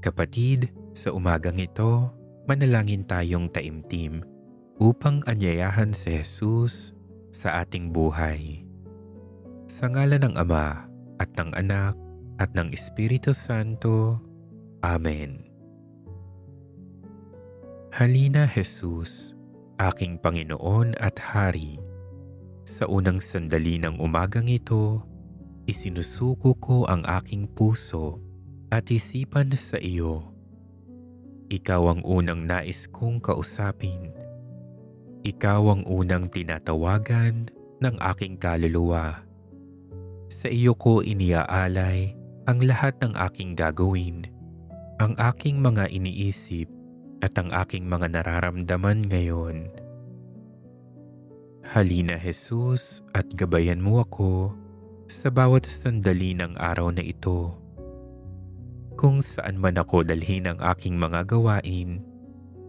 Kapatid, sa umagang ito, manalangin tayong taimtim upang anyayahan si Jesus sa ating buhay. Sa ngalan ng Ama at ng Anak at ng Espiritu Santo. Amen. Halina Jesus, aking Panginoon at Hari. Sa unang sandali ng umagang ito, isinusuko ko ang aking puso at isipan sa iyo. Ikaw ang unang nais kong kausapin. Ikaw ang unang tinatawagan ng aking kaluluwa. Sa iyo ko iniaalay ang lahat ng aking gagawin, ang aking mga iniisip at ang aking mga nararamdaman ngayon. Halina Jesus at gabayan mo ako sa bawat sandali ng araw na ito. Kung saan man ako dalhin ang aking mga gawain,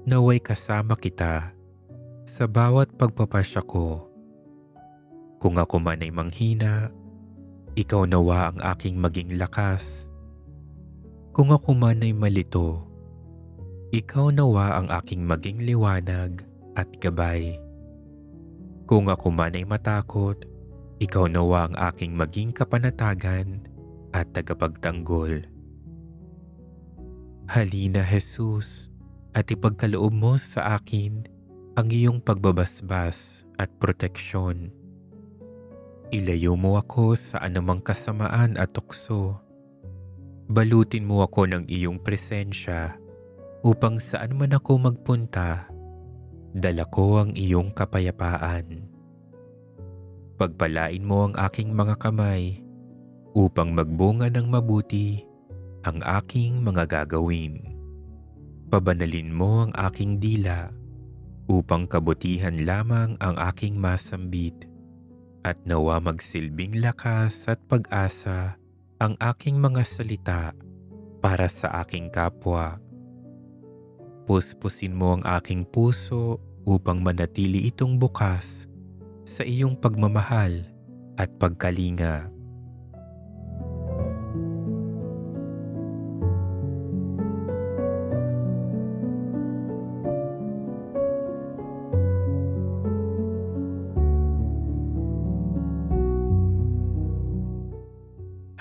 naway kasama kita sa bawat pagpapasya ko. Kung ako man ay manghina, ikaw nawa ang aking maging lakas. Kung ako man ay malito, ikaw nawa ang aking maging liwanag at gabay. Kung ako man ay matakot, ikaw nawa ang aking maging kapanatagan at tagapagtanggol. Halina Jesus at ipagkaloob mo sa akin ang iyong pagbabasbas at proteksyon. Ilayo mo ako sa anumang kasamaan at tukso. Balutin mo ako ng iyong presensya upang saan man ako magpunta, dala ko ang iyong kapayapaan. Pagpalain mo ang aking mga kamay upang magbunga ng mabuti ang aking mga gagawin. Pabanalin mo ang aking dila upang kabutihan lamang ang aking masambit, at nawa magsilbing lakas at pag-asa ang aking mga salita para sa aking kapwa. Puspusin mo ang aking puso upang manatili itong bukas sa iyong pagmamahal at pagkalinga.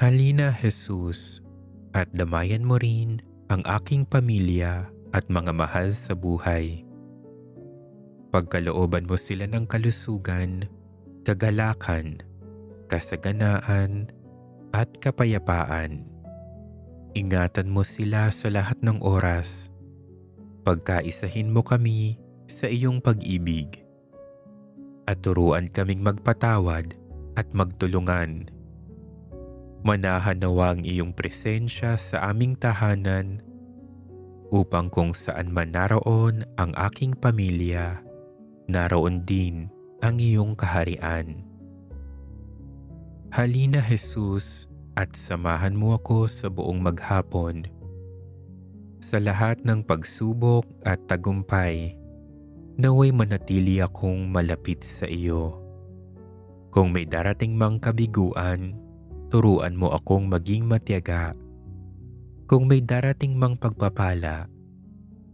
Halina Jesus at damayan mo rin ang aking pamilya at mga mahal sa buhay. Pagkalooban mo sila ng kalusugan, kagalakan, kasaganaan at kapayapaan. Ingatan mo sila sa lahat ng oras. Pagkaisahin mo kami sa iyong pag-ibig. At turuan kaming magpatawad at magtulungan. Manahan nawa ang iyong presensya sa aming tahanan upang kung saan man naroon ang aking pamilya, naroon din ang iyong kaharian. Halina Jesus at samahan mo ako sa buong maghapon. Sa lahat ng pagsubok at tagumpay, naway manatili akong malapit sa iyo. Kung may darating mang kabiguan, turuan mo akong maging matiyaga. Kung may darating mang pagpapala,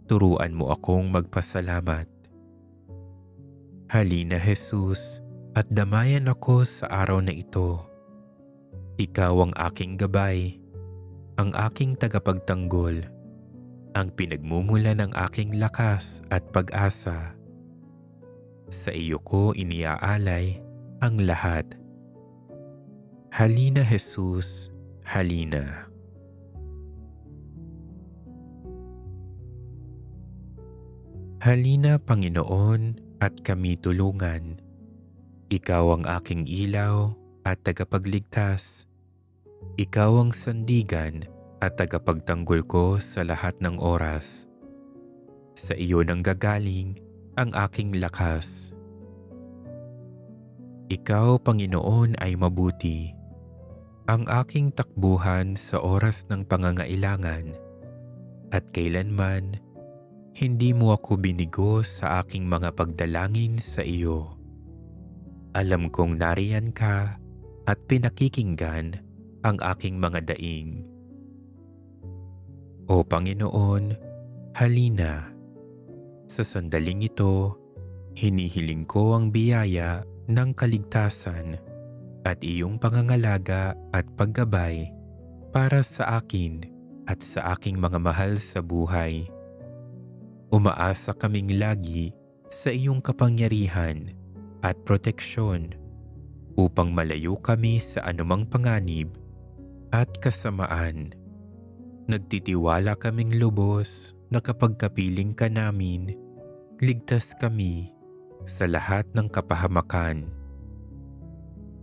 turuan mo akong magpasalamat. Halina Jesus at damayan ako sa araw na ito. Ikaw ang aking gabay, ang aking tagapagtanggol, ang pinagmumula ng aking lakas at pag-asa. Sa iyo ko iniaalay ang lahat. Halina Jesus, halina. Halina Panginoon at kami tulungan. Ikaw ang aking ilaw at tagapagligtas. Ikaw ang sandigan at tagapagtanggol ko sa lahat ng oras. Sa iyo nang gagaling ang aking lakas. Ikaw Panginoon ay mabuti. Ang aking takbuhan sa oras ng pangangailangan, at kailanman hindi mo ako binigo sa aking mga pagdalangin sa iyo. Alam kong nariyan ka at pinakikinggan ang aking mga daing. O Panginoon, halina. Sa sandaling ito, hinihiling ko ang biyaya ng kaligtasan at iyong pangangalaga at paggabay para sa akin at sa aking mga mahal sa buhay. Umaasa kaming lagi sa iyong kapangyarihan at proteksyon upang malayo kami sa anumang panganib at kasamaan. Nagtitiwala kaming lubos na kapag kapiling ka namin, ligtas kami sa lahat ng kapahamakan.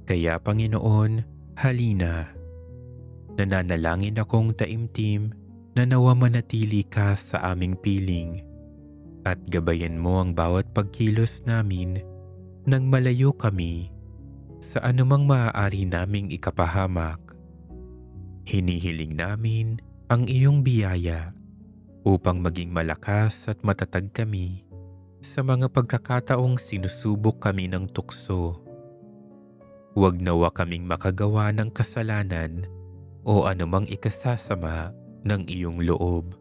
Kaya Panginoon, halina. Nananalangin akong taimtim na nawa manatili ka sa aming piling at gabayan mo ang bawat pagkilos namin nang malayo kami sa anumang maaari naming ikapahamak. Hinihiling namin ang iyong biyaya upang maging malakas at matatag kami sa mga pagkakataong sinusubok kami ng tukso. Huwag nawa kaming makagawa ng kasalanan o anumang ikasasama ng iyong loob.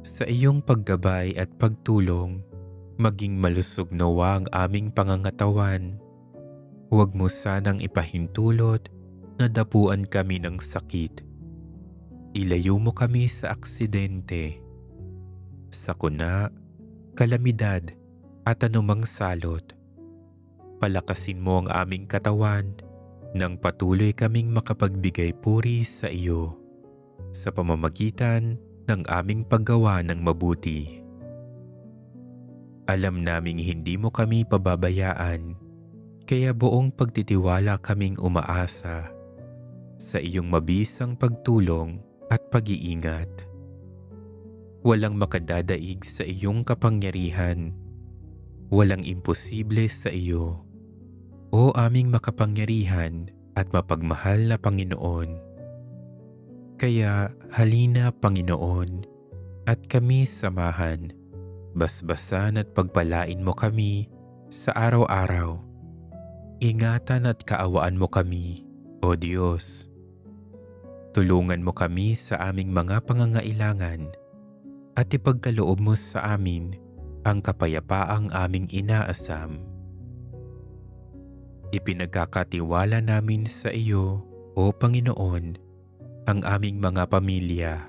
Sa iyong paggabay at pagtulong, maging malusog nawa ang aming pangangatawan. Huwag mo sanang ipahintulot na dapuan kami ng sakit. Ilayo mo kami sa aksidente, sakuna, kalamidad at anumang salot. Palakasin mo ang aming katawan nang patuloy kaming makapagbigay puri sa iyo sa pamamagitan ng aming paggawa ng mabuti. Alam naming hindi mo kami pababayaan, kaya buong pagtitiwala kaming umaasa sa iyong mabisang pagtulong at pag-iingat. Walang makadadaig sa iyong kapangyarihan. Walang imposible sa iyo, o aming makapangyarihan at mapagmahal na Panginoon. Kaya halina Panginoon at kami samahan, basbasan at pagpalain mo kami sa araw-araw. Ingatan at kaawaan mo kami, O Diyos. Tulungan mo kami sa aming mga pangangailangan at ipagkaloob mo sa amin ang kapayapaang aming inaasam. Ipinagkakatiwala namin sa iyo, O Panginoon, ang aming mga pamilya,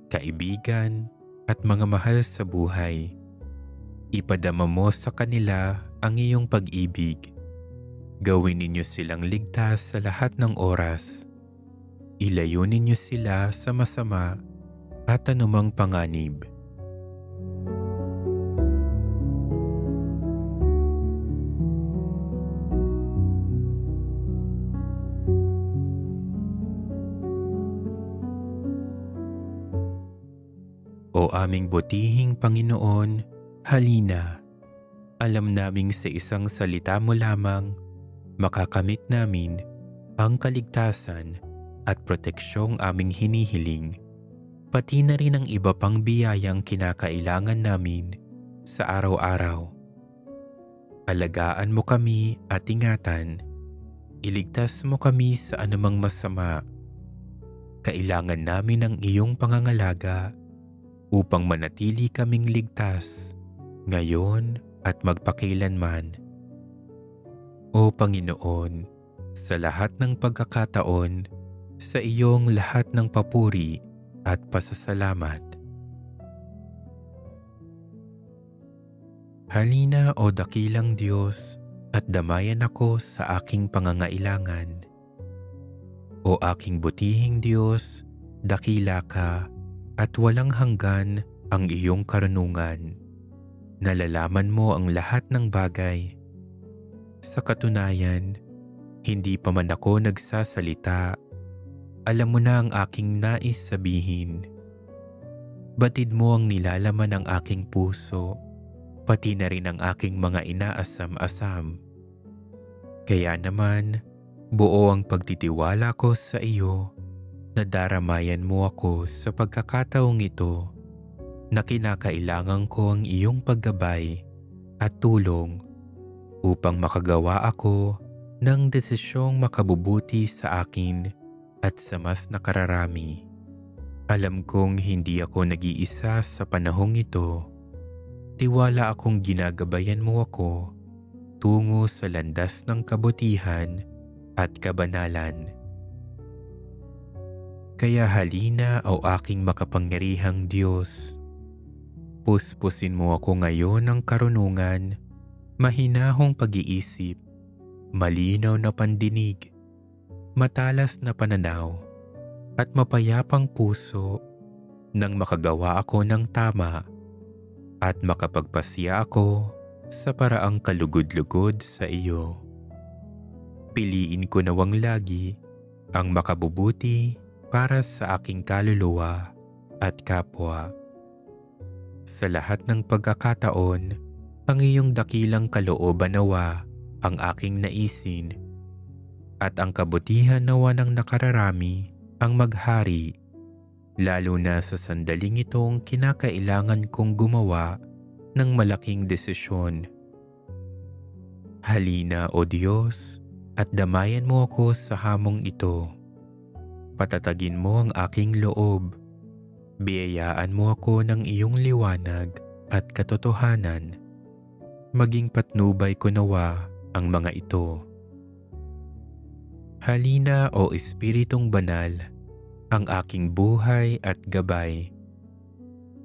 kaibigan at mga mahal sa buhay. Ipadama mo sa kanila ang iyong pag-ibig. Gawin ninyo silang ligtas sa lahat ng oras. Ilayo ninyo sila sa masama at anumang panganib. O aming butihing Panginoon, halina. Alam naming sa isang salita mo lamang, makakamit namin ang kaligtasan at proteksyong aming hinihiling, pati na rin ang iba pang biyayang kinakailangan namin sa araw-araw. Alagaan mo kami at ingatan. Iligtas mo kami sa anumang masama. Kailangan namin ang iyong pangangalaga upang manatili kaming ligtas ngayon at magpakailanman. O Panginoon, sa lahat ng pagkakataon, sa iyong lahat ng papuri at pasasalamat. Halina o dakilang Diyos at damayan ako sa aking pangangailangan. O aking butihing Diyos, dakila ka at walang hanggan ang iyong karunungan. Nalalaman mo ang lahat ng bagay. Sa katunayan, hindi pa man ako nagsasalita, alam mo na ang aking nais sabihin. Batid mo ang nilalaman ng aking puso, pati na rin ang aking mga inaasam-asam. Kaya naman, buo ang pagtitiwala ko sa iyo na daramayan mo ako sa pagkakataong ito na kinakailangan ko ang iyong paggabay at tulong upang makagawa ako ng desisyong makabubuti sa akin at sa mas nakararami. Alam kong hindi ako nag-iisa sa panahong ito. Tiwala akong ginagabayan mo ako tungo sa landas ng kabutihan at kabanalan. Kaya halina o aking makapangyarihang Diyos. Puspusin mo ako ngayon ng karunungan, mahinahong pag-iisip, malinaw na pandinig, matalas na pananaw, at mapayapang puso nang makagawa ako ng tama at makapagpasya ako sa paraang kalugod-lugod sa iyo. Piliin ko nawang lagi ang makabubuti para sa aking kaluluwa at kapwa. Sa lahat ng pagkakataon, ang iyong dakilang kalooban nawa ang aking naisin at ang kabutihan nawa ng nakararami ang maghari, lalo na sa sandaling itong kinakailangan kong gumawa ng malaking desisyon. Halina o Diyos at damayan mo ako sa hamong ito. Patatagin mo ang aking loob. Biyayaan mo ako ng iyong liwanag at katotohanan. Maging patnubay ko nawa ang mga ito. Halina o Espiritong Banal, ang aking buhay at gabay.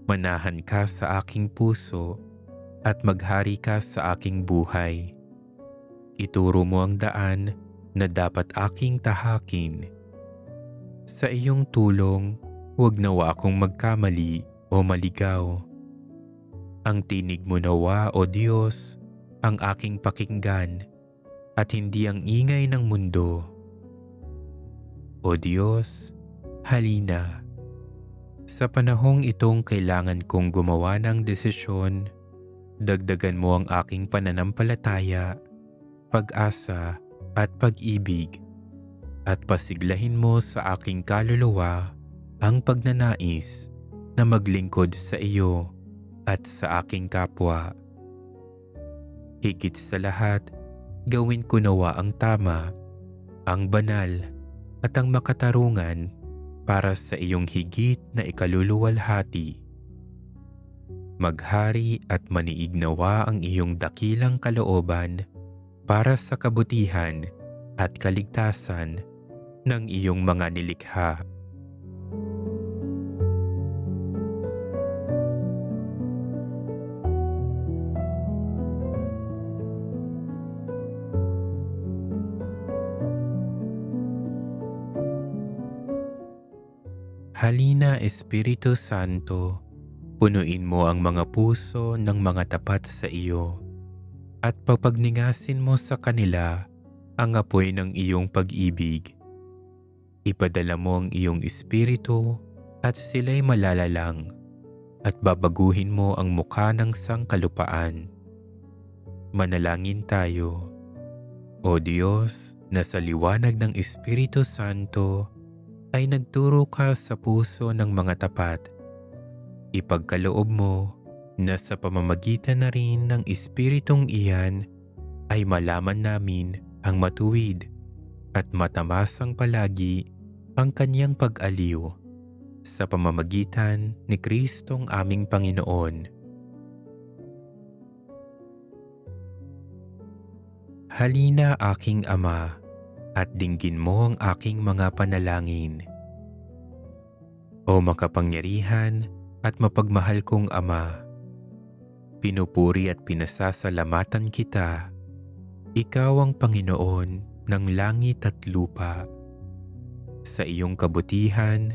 Manahan ka sa aking puso at maghari ka sa aking buhay. Ituro mo ang daan na dapat aking tahakin. Sa iyong tulong, huwag nawa akong magkamali o maligaw. Ang tinig mo nawa o Diyos ang aking pakinggan at hindi ang ingay ng mundo. O Diyos, halina. Sa panahong itong kailangan kong gumawa ng desisyon, dagdagan mo ang aking pananampalataya, pag-asa at pag-ibig, at pasiglahin mo sa aking kaluluwa ang pagnanais na maglingkod sa iyo at sa aking kapwa. Higit sa lahat, gawin ko nawa ang tama, ang banal, at ang makatarungan para sa iyong higit na ikaluluwalhati. Maghari at maniig nawa ang iyong dakilang kalooban para sa kabutihan at kaligtasan ng iyong mga nilikha. Halina Espiritu Santo, punuin mo ang mga puso ng mga tapat sa iyo at papagningasin mo sa kanila ang apoy ng iyong pag-ibig. Ipadala mo ang iyong Espiritu at sila'y malalalang at babaguhin mo ang mukha ng sangkalupaan. Manalangin tayo. O Diyos, na sa liwanag ng Espiritu Santo ay nagturo ka sa puso ng mga tapat. Ipagkaloob mo na sa pamamagitan na rin ng Espiritong iyan ay malaman namin ang matuwid at matamasang palagi ang kanyang pag-aliw sa pamamagitan ni Kristong aming Panginoon. Halina aking Ama, at dinggin mo ang aking mga panalangin. O makapangyarihan at mapagmahal kong Ama, pinupuri at pinasasalamatan kita. Ikaw ang Panginoon ng langit at lupa. Sa iyong kabutihan,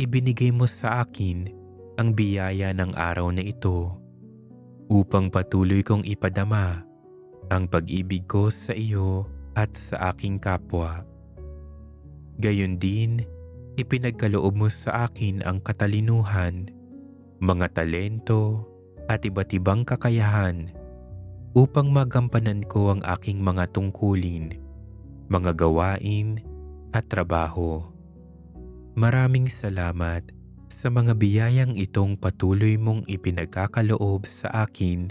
ibinigay mo sa akin ang biyaya ng araw na ito upang patuloy kong ipadama ang pag-ibig ko sa iyo at sa aking kapwa. Gayon din, ipinagkaloob mo sa akin ang katalinuhan, mga talento at iba't ibang kakayahan upang magampanan ko ang aking mga tungkulin, mga gawain at trabaho. Maraming salamat sa mga biyayang itong patuloy mong ipinagkakaloob sa akin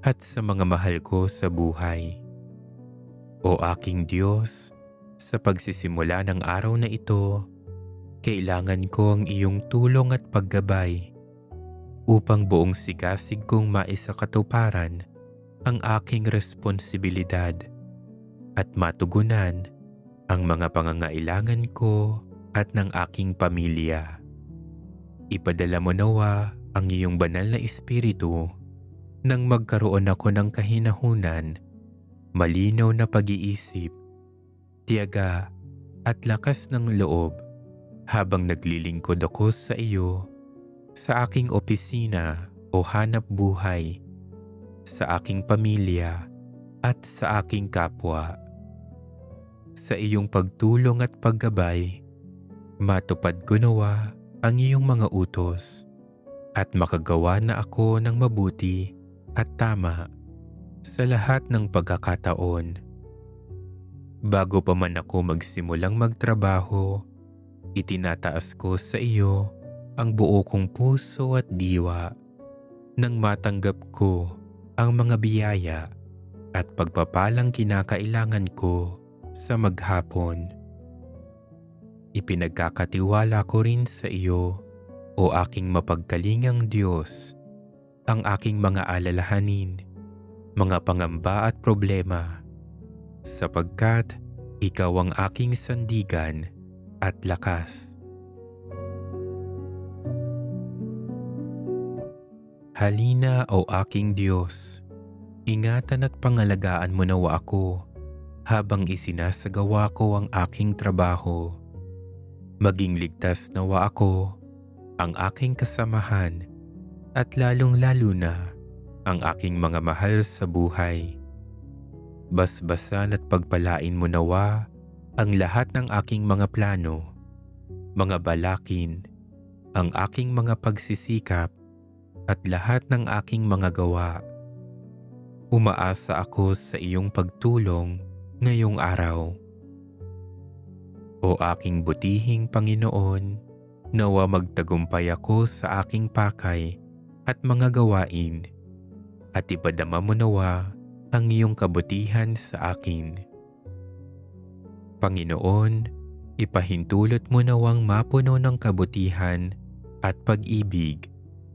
at sa mga mahal ko sa buhay. O aking Diyos, sa pagsisimula ng araw na ito, Kailangan ko ang iyong tulong at paggabay upang buong sigasig kong maisakatuparan ang aking responsibilidad at matugunan ang mga pangangailangan ko at ng aking pamilya. Ipadala mo nawa ang iyong banal na espiritu nang magkaroon ako ng kahinahunan, malinaw na pag-iisip, tiyaga at lakas ng loob habang naglilingkod ako sa iyo sa aking opisina o hanap buhay, sa aking pamilya at sa aking kapwa. Sa iyong pagtulong at paggabay, matupad ko nawa ang iyong mga utos at makagawa na ako ng mabuti at tama sa lahat ng pagkakataon. Bago pa man ako magsimulang magtrabaho, itinataas ko sa iyo ang buo kong puso at diwa nang matanggap ko ang mga biyaya at pagpapalang kinakailangan ko sa maghapon. Ipinagkakatiwala ko rin sa iyo, o aking mapagkalingang Diyos, ang aking mga alalahanin, mga pangamba at problema, sapagkat ikaw ang aking sandigan at lakas. Halina o aking Diyos, ingatan at pangalagaan mo nawa ako habang isinasagawa ko ang aking trabaho. Maging ligtas nawa ako, ang aking kasamahan, at lalong-lalo na ang aking mga mahal sa buhay. Basbasan at pagpalain mo nawa ang lahat ng aking mga plano, mga balakin, ang aking mga pagsisikap, at lahat ng aking mga gawa. Umaasa ako sa iyong pagtulong ngayong araw. O aking butihing Panginoon, nawa magtagumpay ako sa aking pakay at mga gawain, at ipadama mo nawa ang iyong kabutihan sa akin. Panginoon, ipahintulot mo nawang mapuno ng kabutihan at pag-ibig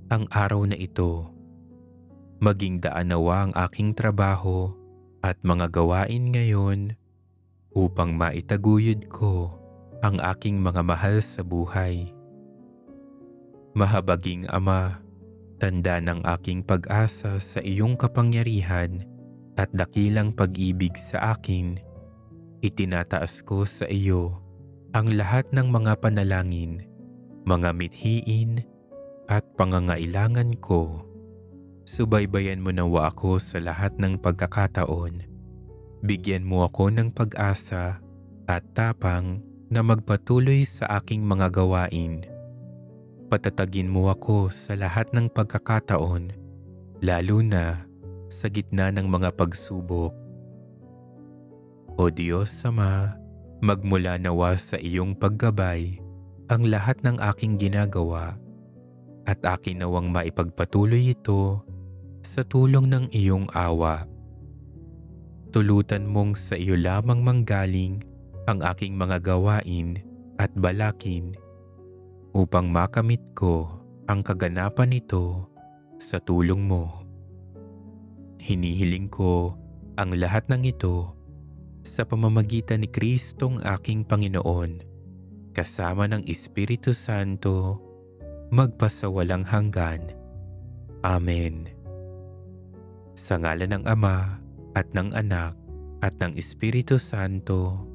ang araw na ito. Maging daan nawa ang aking trabaho at mga gawain ngayon upang maitaguyod ko ang aking mga mahal sa buhay. Mahabaging Ama, tanda ng aking pag-asa sa iyong kapangyarihan at dakilang pag-ibig sa akin, itinataas ko sa iyo ang lahat ng mga panalangin, mga mithiin at pangangailangan ko. Subaybayan mo nawa ako sa lahat ng pagkakataon. Bigyan mo ako ng pag-asa at tapang na magpatuloy sa aking mga gawain. Patatagin mo ako sa lahat ng pagkakataon, lalo na sa gitna ng mga pagsubok. O Diyos Ama, magmula nawa sa iyong paggabay ang lahat ng aking ginagawa, at akin nawang maipagpatuloy ito sa tulong ng iyong awa. Tulutan mong sa iyo lamang manggaling ang aking mga gawain at balakin upang makamit ko ang kaganapan nito sa tulong mo. Hinihiling ko ang lahat ng ito sa pamamagitan ni Kristong aking Panginoon, kasama ng Espiritu Santo, magpasawalang hanggan. Amen. Sa ngalan ng Ama at ng Anak at ng Espiritu Santo.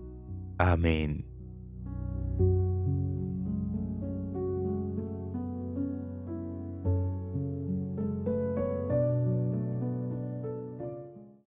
Amen.